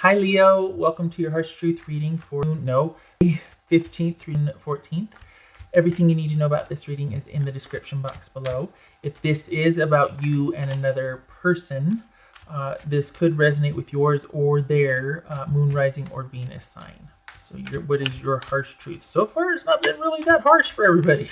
Hi Leo, welcome to your Harsh Truth reading for May 15th through 14th. Everything you need to know about this reading is in the description box below. If this is about you and another person, this could resonate with yours or their moon, rising, or Venus sign. So what is your harsh truth? So far, it's not been really that harsh for everybody.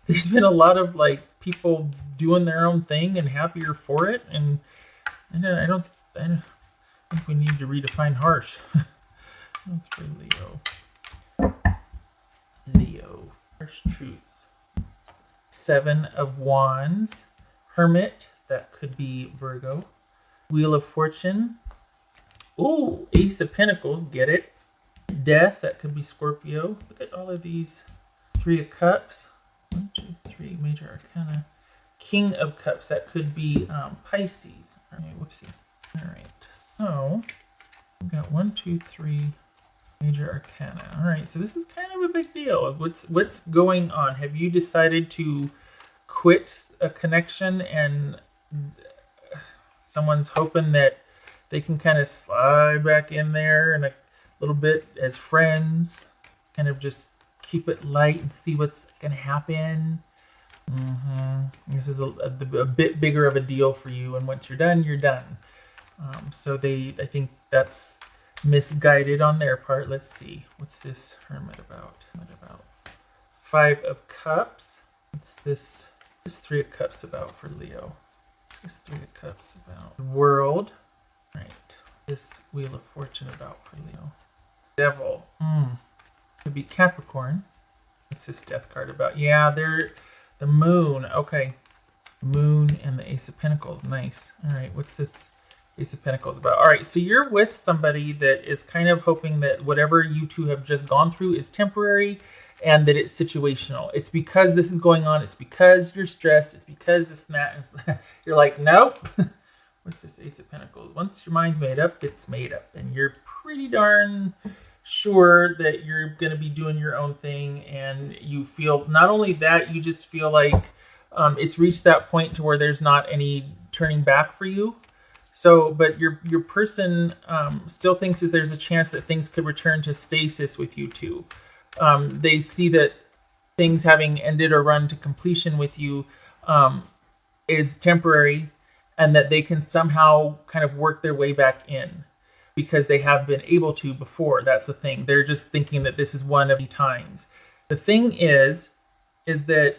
There's been a lot of people doing their own thing and happier for it, and I don't think we need to redefine harsh. That's for Leo. Leo, harsh truth. 7 of Wands. Hermit, that could be Virgo. Wheel of Fortune. Ooh, Ace of Pentacles, get it. Death, that could be Scorpio. Look at all of these. 3 of Cups. 1, 2, 3, major arcana. King of Cups, that could be Pisces. All right, whoopsie. All right. So, we've got 1, 2, 3 major arcana. All right, so this is kind of a big deal. What's going on? Have you decided to quit a connection and someone's hoping that they can kind of slide back in there and a little bit as friends, kind of just keep it light and see what's going to happen? This is a bit bigger of a deal for you, and once you're done, you're done. So I think that's misguided on their part. Let's see. What's this Hermit about? 5 of Cups. What's this 3 of Cups about for Leo? This 3 of Cups about? World. Right. This Wheel of Fortune about for Leo? Devil. Could be Capricorn. What's this Death card about? Yeah, they're the Moon. Okay. Moon and the Ace of Pentacles. Nice. All right. What's this Ace of Pentacles about? All right, so you're with somebody that is kind of hoping that whatever you two have just gone through is temporary and that it's situational. It's because this is going on. It's because you're stressed. It's because this and that. And you're like, nope. What's this Ace of Pentacles? Once your mind's made up, it's made up. And you're pretty darn sure that you're going to be doing your own thing. And you feel, not only that, you just feel like it's reached that point to where there's not any turning back for you. So, but your person still thinks that there's a chance that things could return to stasis with you two. They see that things having ended or run to completion with you is temporary, and that they can somehow kind of work their way back in because they have been able to before. That's the thing. They're just thinking that this is one of the times. The thing is that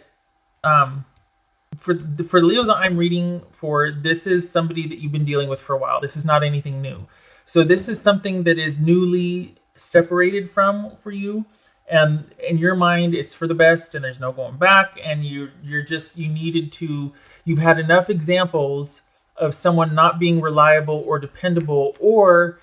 for Leos that I'm reading for, this is somebody that you've been dealing with for a while. This is not anything new. So this is something that is newly separated for you. And in your mind, it's for the best and there's no going back. And you've had enough examples of someone not being reliable or dependable, or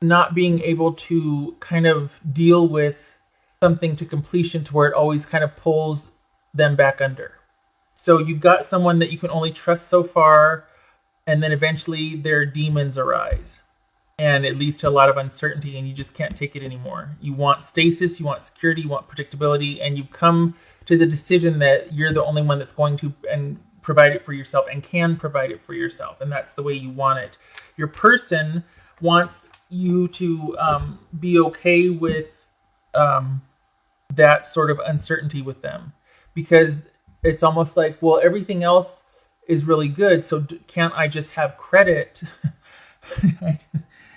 not being able to kind of deal with something to completion to where it always kind of pulls them back under. So you've got someone that you can only trust so far, and then eventually their demons arise. And it leads to a lot of uncertainty, and you just can't take it anymore. You want stasis, you want security, you want predictability, and you've come to the decision that you're the only one that's going to and provide it for yourself and can provide it for yourself. And that's the way you want it. Your person wants you to be okay with that sort of uncertainty with them, because it's almost like, well, everything else is really good, so can't I just have credit?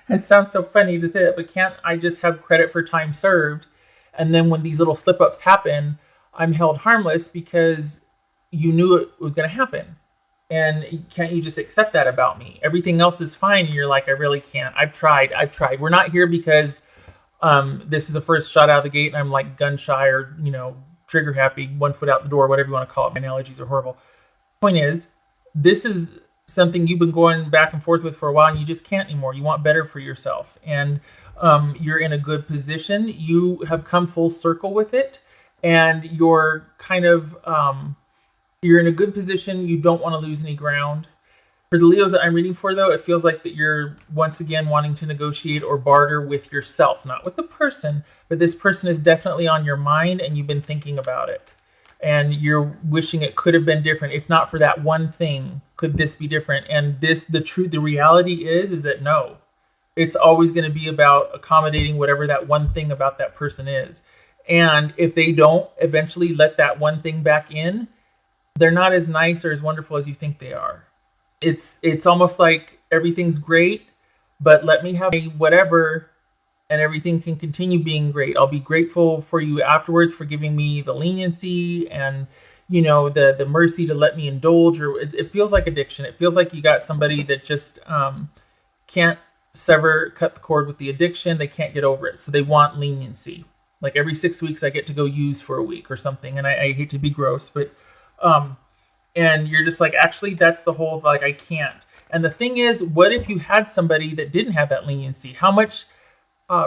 It sounds so funny to say it, but can't I just have credit for time served? And then when these little slip-ups happen, I'm held harmless because you knew it was going to happen. And can't you just accept that about me? Everything else is fine. And you're like, I really can't. I've tried. We're not here because this is the first shot out of the gate and I'm like gun shy or, trigger happy, 1 foot out the door, whatever you want to call it. My analogies are horrible. Point is, this is something you've been going back and forth with for a while, and you just can't anymore. You want better for yourself, and you're in a good position. You have come full circle with it, and you're kind of you're in a good position. You don't want to lose any ground. For the Leos that I'm reading for, though, it feels like that you're once again wanting to negotiate or barter with yourself, not with the person, but this person is definitely on your mind and you've been thinking about it. And you're wishing it could have been different. If not for that one thing, could this be different? And the reality is that no, It's always going to be about accommodating whatever that one thing about that person is. And if they don't eventually let that one thing back in, they're not as nice or as wonderful as you think they are. It's almost like everything's great, but let me have a whatever and everything can continue being great. I'll be grateful for you afterwards for giving me the leniency and the mercy to let me indulge. Or it feels like addiction. It feels like you got somebody that just can't cut the cord with the addiction. They can't get over it, so they want leniency. Like every 6 weeks I get to go use for a week or something, and I hate to be gross, but and you're just like, actually that's the whole, like, I can't. And the thing is, what if you had somebody that didn't have that leniency? How much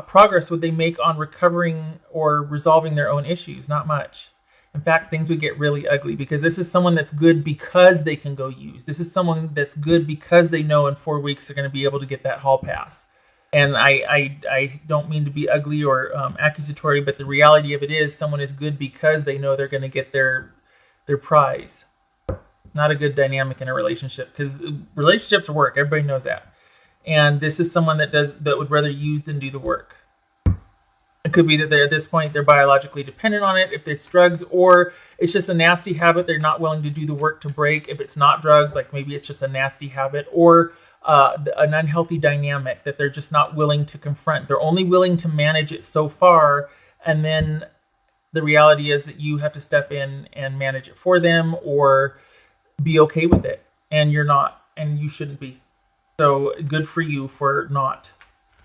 progress would they make on recovering or resolving their own issues? Not much. In fact, things would get really ugly, because this is someone that's good because they can go use. This is someone that's good because they know in 4 weeks they're going to be able to get that hall pass. And I don't mean to be ugly or accusatory, but the reality of it is someone is good because they know they're going to get their prize. Not a good dynamic in a relationship, because relationships work. Everybody knows that. And this is someone that would rather use than do the work. It could be that they're at this point they're biologically dependent on it, if it's drugs, or it's just a nasty habit they're not willing to do the work to break. If it's not drugs, like maybe it's just a nasty habit, or an unhealthy dynamic that they're just not willing to confront. They're only willing to manage it so far, and then the reality is that you have to step in and manage it for them, or be okay with it. And you're not, and you shouldn't be. So good for you for not,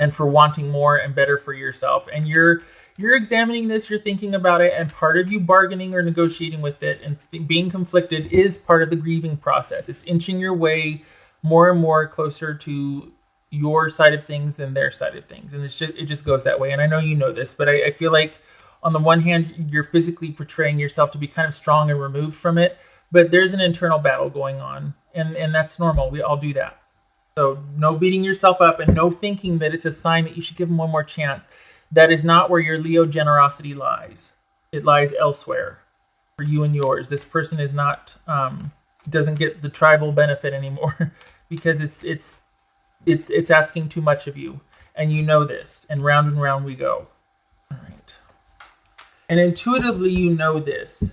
and for wanting more and better for yourself. And you're examining this, you're thinking about it, and part of you bargaining or negotiating with it and being conflicted is part of the grieving process. It's inching your way more and more closer to your side of things than their side of things. And it just goes that way. And I know you know this, but I feel like on the one hand, you're physically portraying yourself to be kind of strong and removed from it, but there's an internal battle going on, and that's normal. We all do that. So no beating yourself up, and no thinking that it's a sign that you should give them one more chance. That is not where your Leo generosity lies. It lies elsewhere for you and yours. This person is not doesn't get the tribal benefit anymore because it's asking too much of you, and you know this. And round we go. All right. And intuitively you know this.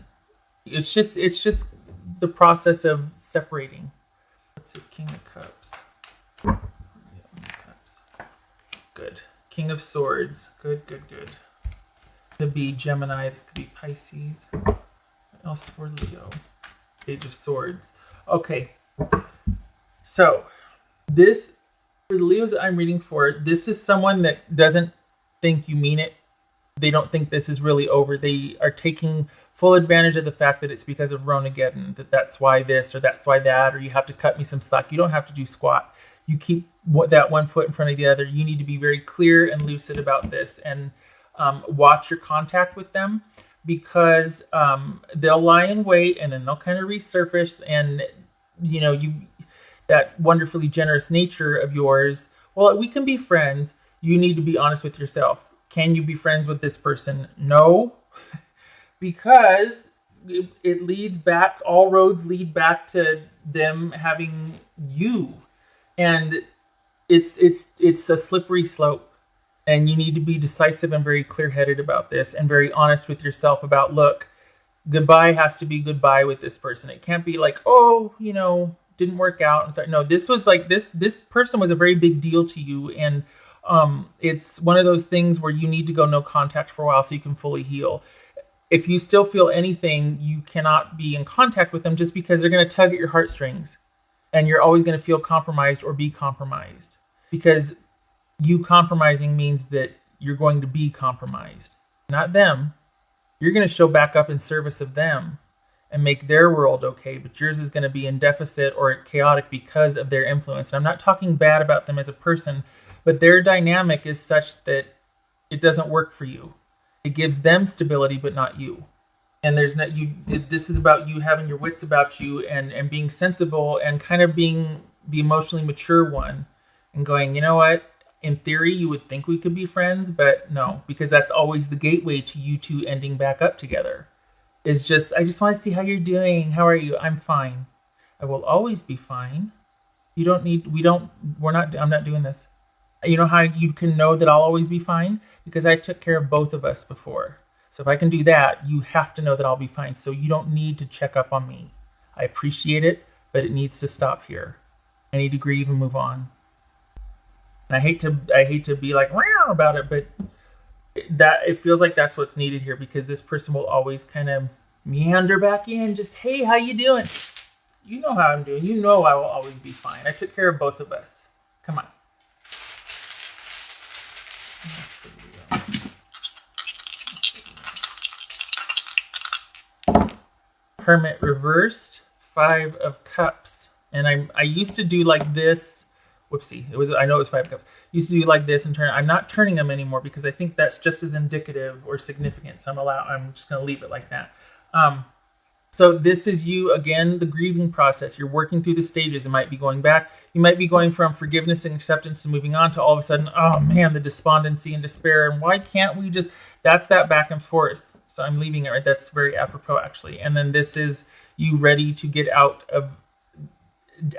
It's just the process of separating. What's this King of Cups? Good. King of Swords. Good. Could be Gemini. This could be Pisces. What else for Leo? Page of Swords. Okay. So this, for the Leos that I'm reading for, this is someone that doesn't think you mean it. They don't think this is really over. They are taking full advantage of the fact that it's because of Ronageddon, that's why this or that's why that, or you have to cut me some slack. You don't have to do squat. You keep that one foot in front of the other. You need to be very clear and lucid about this, and watch your contact with them, because they'll lie in wait and then they'll kind of resurface, and that wonderfully generous nature of yours. Well, we can be friends. You need to be honest with yourself. Can you be friends with this person? No, because it leads back, all roads lead back to them having you. And it's a slippery slope. And you need to be decisive and very clear-headed about this, and very honest with yourself about, look, goodbye has to be goodbye with this person. It can't be like, oh, didn't work out. And so, no, this was like, this person was a very big deal to you. And it's one of those things where you need to go no contact for a while so you can fully heal. If you still feel anything, you cannot be in contact with them, just because they're going to tug at your heartstrings, and you're always going to feel compromised or be compromised, because you compromising means that you're going to be compromised, not them. You're going to show back up in service of them and make their world okay, but yours is going to be in deficit or chaotic because of their influence. And I'm not talking bad about them as a person, but their dynamic is such that it doesn't work for you. It gives them stability, but not you. And this is about you having your wits about you, and being sensible, and kind of being the emotionally mature one, and going, you know what? In theory, you would think we could be friends, but no, because that's always the gateway to you two ending back up together. It's just, I just want to see how you're doing. How are you? I'm fine. I will always be fine. I'm not doing this. You know how you can know that I'll always be fine? Because I took care of both of us before. So if I can do that, you have to know that I'll be fine. So you don't need to check up on me. I appreciate it, but it needs to stop here. I need to grieve and move on. And I hate to be like "Meow" about it, but that it feels like that's what's needed here, because this person will always kind of meander back in, just, hey, how you doing? You know how I'm doing. You know I will always be fine. I took care of both of us. Come on. Hermit reversed, 5 of Cups. And I used to do like this. Whoopsie. I know it was 5 of Cups. Used to do like this and turn. I'm not turning them anymore because I think that's just as indicative or significant. So I'm just going to leave it like that. So this is you, again, the grieving process. You're working through the stages. It might be going back. You might be going from forgiveness and acceptance to moving on to all of a sudden, oh man, the despondency and despair. And why can't we just, that's that back and forth. So I'm leaving it right. That's very apropos, actually. And then this is you ready to get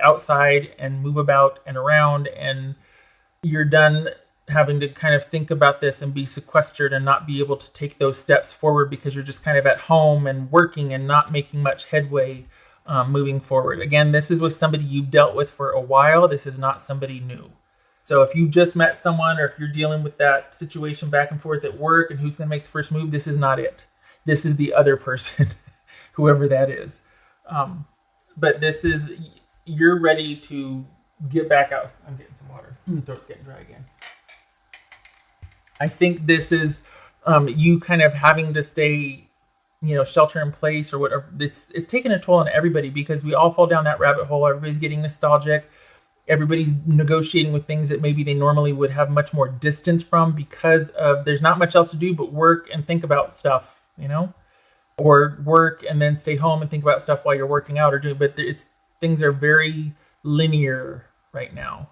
outside and move about and around, and you're done having to kind of think about this and be sequestered and not be able to take those steps forward because you're just kind of at home and working and not making much headway moving forward. Again, this is with somebody you've dealt with for a while. This is not somebody new. So if you just met someone, or if you're dealing with that situation back and forth at work and who's going to make the first move, this is not it. This is the other person, whoever that is. But this is, you're ready to get back out. I'm getting some water. My throat's getting dry again. I think this is you kind of having to stay, shelter in place or whatever. It's taking a toll on everybody because we all fall down that rabbit hole. Everybody's getting nostalgic. Everybody's negotiating with things that maybe they normally would have much more distance from because there's not much else to do but work and think about stuff, or work and then stay home and think about stuff while you're working out or doing. But things are very linear right now.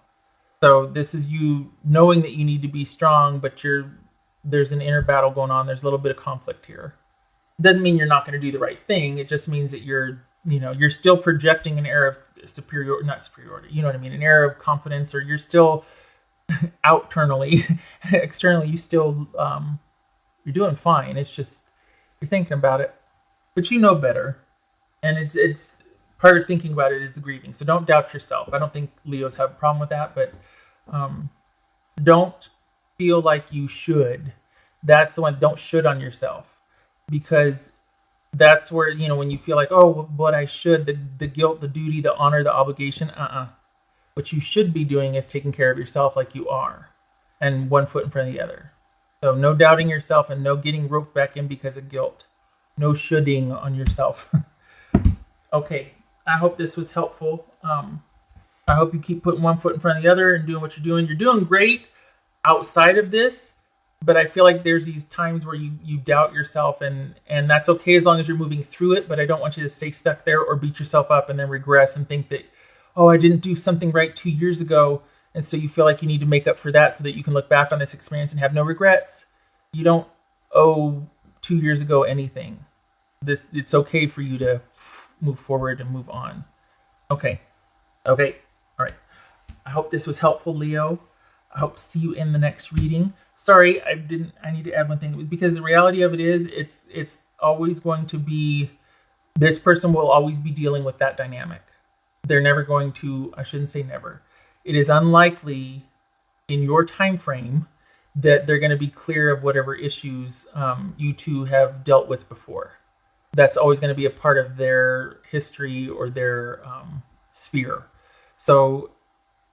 So this is you knowing that you need to be strong, but there's an inner battle going on. There's a little bit of conflict here. Doesn't mean you're not going to do the right thing. It just means that you're still projecting an air of not superiority. You know what I mean? An air of confidence, or you're still externally, you still, you're doing fine. It's just, you're thinking about it, but you know better. And it's part of thinking about it is the grieving. So don't doubt yourself. I don't think Leos have a problem with that, but don't feel like you should. That's the one. Don't should on yourself, because that's where, when you feel like, oh, what I should, the guilt, the duty, the honor, the obligation, What you should be doing is taking care of yourself like you are, and one foot in front of the other. So no doubting yourself and no getting roped back in because of guilt. No shoulding on yourself. Okay. I hope this was helpful. I hope you keep putting one foot in front of the other and doing what you're doing. You're doing great outside of this, but I feel like there's these times where you doubt yourself, and that's okay as long as you're moving through it, but I don't want you to stay stuck there or beat yourself up and then regress and think that, oh, I didn't do something right 2 years ago, and so you feel like you need to make up for that so that you can look back on this experience and have no regrets. You don't owe 2 years ago anything. It's okay for you to move forward and move on. Okay. All right. I hope this was helpful, Leo. I hope to see you in the next reading. Sorry, I need to add one thing, because the reality of it is it's always going to be, this person will always be dealing with that dynamic. They're never going to, I shouldn't say never. It is unlikely in your time frame that they're going to be clear of whatever issues you two have dealt with before. That's always going to be a part of their history or their sphere. So,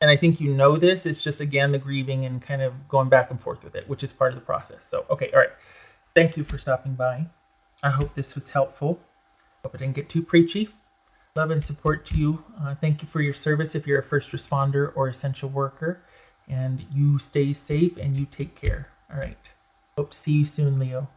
and I think this, it's just, again, the grieving and kind of going back and forth with it, which is part of the process. So, okay, all right. Thank you for stopping by. I hope this was helpful. Hope I didn't get too preachy. Love and support to you. Thank you for your service if you're a first responder or essential worker. And you stay safe and you take care. All right. Hope to see you soon, Leo.